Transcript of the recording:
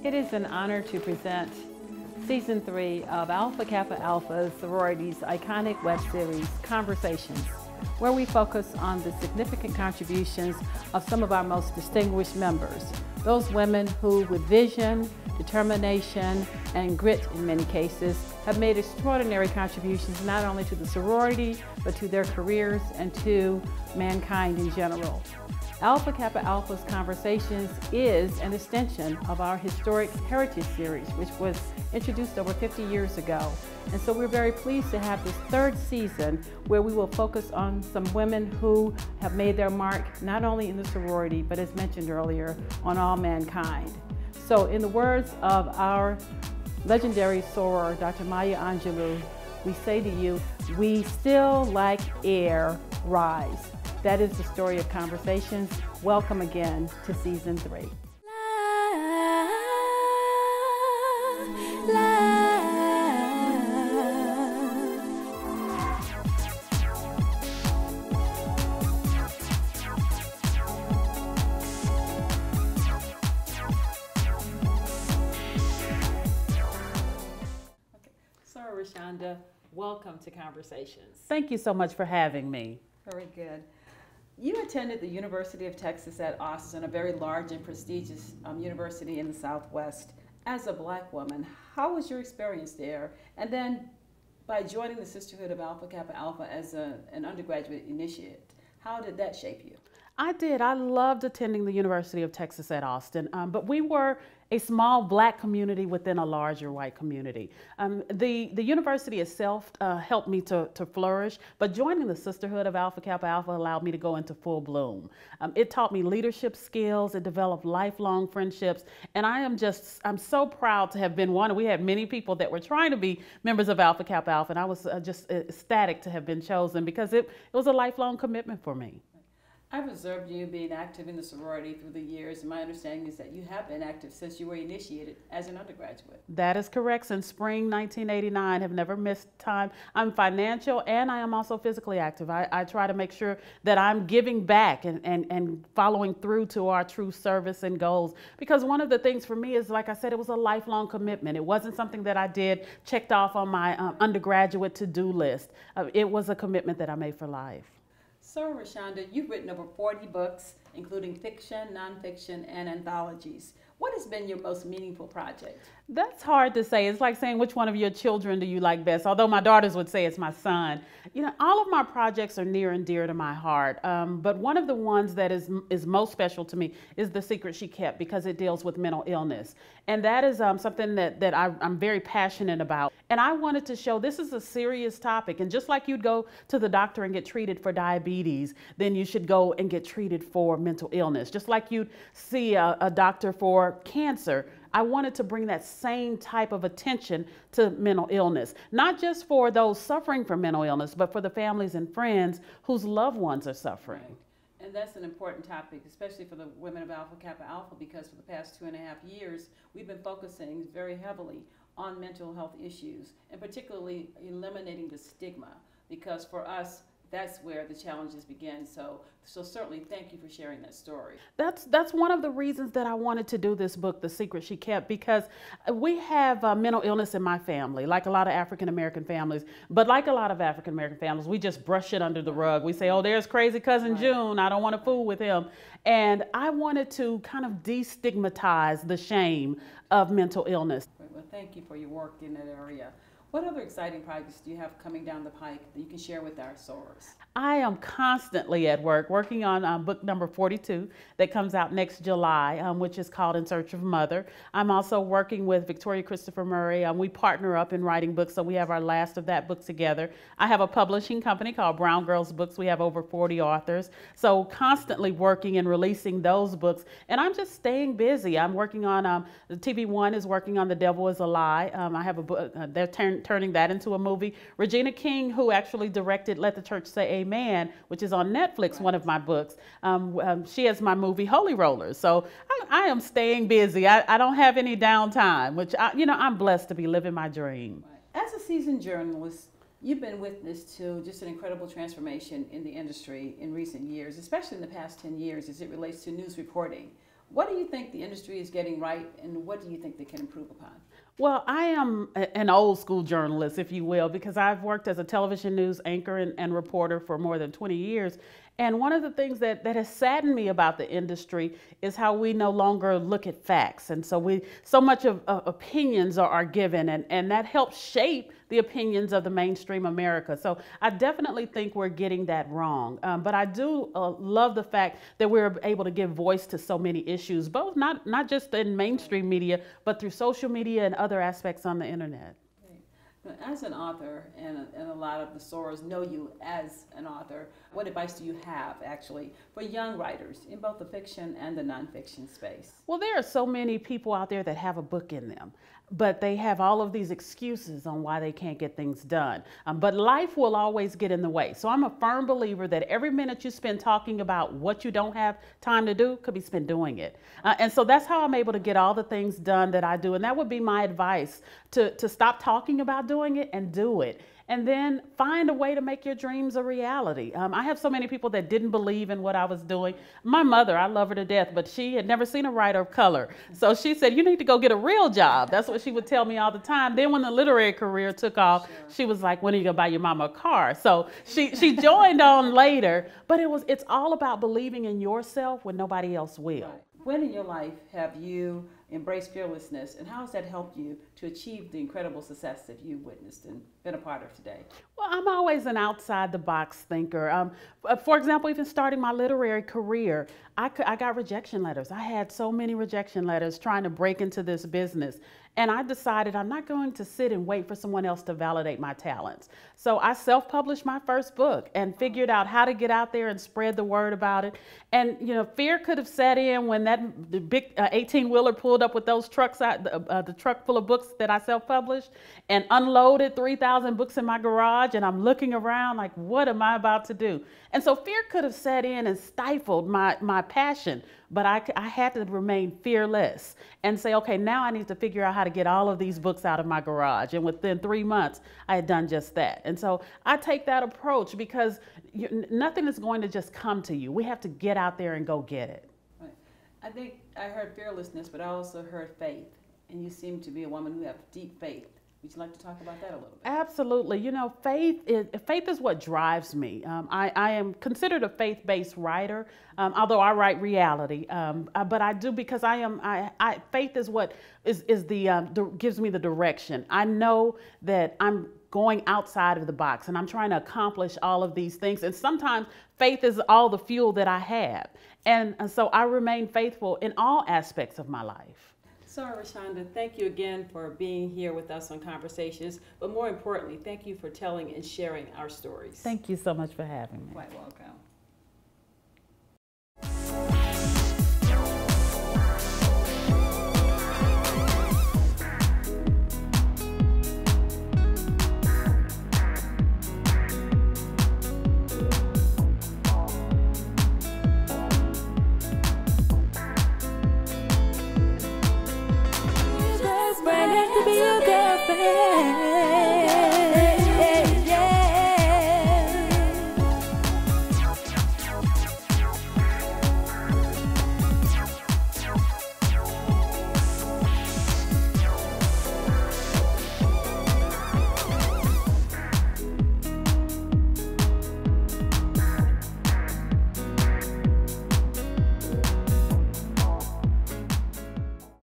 It is an honor to present Season 3 of Kappa Alpha Sorority's iconic web series, Conversations, where we focus on the significant contributions of some of our most distinguished members, those women who, with vision, determination, and grit in many cases, have made extraordinary contributions not only to the sorority, but to their careers and to mankind in general. Kappa Alpha's Conversations is an extension of our historic Heritage Series, which was introduced over 50 years ago. And so we're very pleased to have this third season where we will focus on some women who have made their mark not only in the sorority, but as mentioned earlier, on all mankind. So in the words of our legendary soror, Dr. Maya Angelou, we say to you, we still like air, rise. That is the story of Conversations. Welcome again to Season 3. So, ReShonda, welcome to Conversations. Thank you so much for having me. Very good. You attended the University of Texas at Austin, a very large and prestigious university in the Southwest. As a Black woman, how was your experience there? And then by joining the Sisterhood of Kappa Alpha as an undergraduate initiate, how did that shape you? I did. I loved attending the University of Texas at Austin, but we were a small Black community within a larger white community. The university itself helped me to flourish, but joining the Sisterhood of Kappa Alpha allowed me to go into full bloom. It taught me leadership skills, it developed lifelong friendships, and I'm so proud to have been one. We had many people that were trying to be members of Kappa Alpha, and I was just ecstatic to have been chosen because it was a lifelong commitment for me. I've observed you being active in the sorority through the years, and my understanding is that you have been active since you were initiated as an undergraduate. That is correct. Since spring 1989, have never missed time. I'm financial and I am also physically active. I try to make sure that I'm giving back and following through to our true service and goals. Because one of the things for me is, like I said, it was a lifelong commitment. It wasn't something that I did, checked off on my undergraduate to-do list. It was a commitment that I made for life. So, ReShonda, you've written over 40 books, including fiction, nonfiction, and anthologies. What has been your most meaningful project? That's hard to say. It's like saying which one of your children do you like best, although my daughters would say it's my son. You know, all of my projects are near and dear to my heart, but one of the ones that is most special to me is The Secret She Kept, because it deals with mental illness. And that is something that I'm very passionate about. And I wanted to show this is a serious topic. And just like you'd go to the doctor and get treated for diabetes, then you should go and get treated for mental illness. Just like you'd see a doctor for cancer, I wanted to bring that same type of attention to mental illness, not just for those suffering from mental illness, but for the families and friends whose loved ones are suffering. Right. And that's an important topic, especially for the women of Kappa Alpha, because for the past 2.5 years, we've been focusing very heavily on mental health issues, and particularly eliminating the stigma, because for us, that's where the challenges begin. So certainly thank you for sharing that story. That's one of the reasons that I wanted to do this book, The Secret She Kept, because we have mental illness in my family, like a lot of African-American families. But like a lot of African-American families, we just brush it under the rug. We say, oh, there's crazy cousin June. I don't want to fool with him. And I wanted to kind of destigmatize the shame of mental illness. Well, thank you for your work in that area. What other exciting projects do you have coming down the pike that you can share with our sorors? I am constantly at work, working on book number 42 that comes out next July, which is called In Search of Mother. I'm also working with Victoria Christopher Murray. We partner up in writing books, so we have our last of that book together. I have a publishing company called Brown Girls Books. We have over 40 authors, so constantly working and releasing those books. And I'm just staying busy. I'm working on, the TV One is working on The Devil Is a Lie. I have a book, they're turning that into a movie. Regina King, who actually directed Let the Church Say Amen, which is on Netflix, right. One of my books. She has my movie Holy Rollers. So I am staying busy. I don't have any downtime, which I'm blessed to be living my dream. Right. As a seasoned journalist, you've been witness to just an incredible transformation in the industry in recent years, especially in the past 10 years as it relates to news reporting. What do you think the industry is getting right, and what do you think they can improve upon? Well, I am an old school journalist, if you will, because I've worked as a television news anchor and reporter for more than 20 years. And one of the things that has saddened me about the industry is how we no longer look at facts. And so much of opinions are given, and that helps shape the opinions of the mainstream America. So I definitely think we're getting that wrong. But I do love the fact that we're able to give voice to so many issues, both not just in mainstream media, but through social media and other aspects on the internet. As an author, and a lot of the sorors know you as an author, what advice do you have actually for young writers in both the fiction and the nonfiction space? Well, there are so many people out there that have a book in them, but they have all of these excuses on why they can't get things done. But life will always get in the way. So I'm a firm believer that every minute you spend talking about what you don't have time to do could be spent doing it. And so that's how I'm able to get all the things done that I do. And that would be my advice, to stop talking about doing it and do it. And then find a way to make your dreams a reality. I have so many people that didn't believe in what I was doing. My mother, I love her to death, but she had never seen a writer of color. So she said, you need to go get a real job. That's what she would tell me all the time. Then when the literary career took off, she was like, when are you gonna buy your mama a car? So she joined on later, but it's all about believing in yourself when nobody else will. Right. When in your life have you embraced fearlessness, and how has that helped you to achieve the incredible success that you've witnessed and been a part of today? Well, I'm always an outside the box thinker. For example, even starting my literary career, I got rejection letters. I had so many rejection letters trying to break into this business. And I decided I'm not going to sit and wait for someone else to validate my talents. So I self-published my first book and figured out how to get out there and spread the word about it. And fear could have set in when the big 18-wheeler pulled up with those trucks out, the truck full of books that I self-published, and unloaded 3,000 books in my garage. And I'm looking around like, what am I about to do? And so fear could have set in and stifled my passion. But I had to remain fearless and say, okay, now I need to figure out how to get all of these books out of my garage. And within 3 months, I had done just that. And so I take that approach because nothing is going to just come to you. We have to get out there and go get it. Right. I think I heard fearlessness, but I also heard faith. And you seem to be a woman who has deep faith. Would you like to talk about that a little bit? Absolutely. Faith is what drives me. I am considered a faith-based writer, although I write reality. But I do because faith is what gives me the direction. I know that I'm going outside of the box and I'm trying to accomplish all of these things. And sometimes faith is all the fuel that I have. And so I remain faithful in all aspects of my life. So, ReShonda, thank you again for being here with us on Conversations, but more importantly, thank you for telling and sharing our stories. Thank you so much for having me. Quite welcome.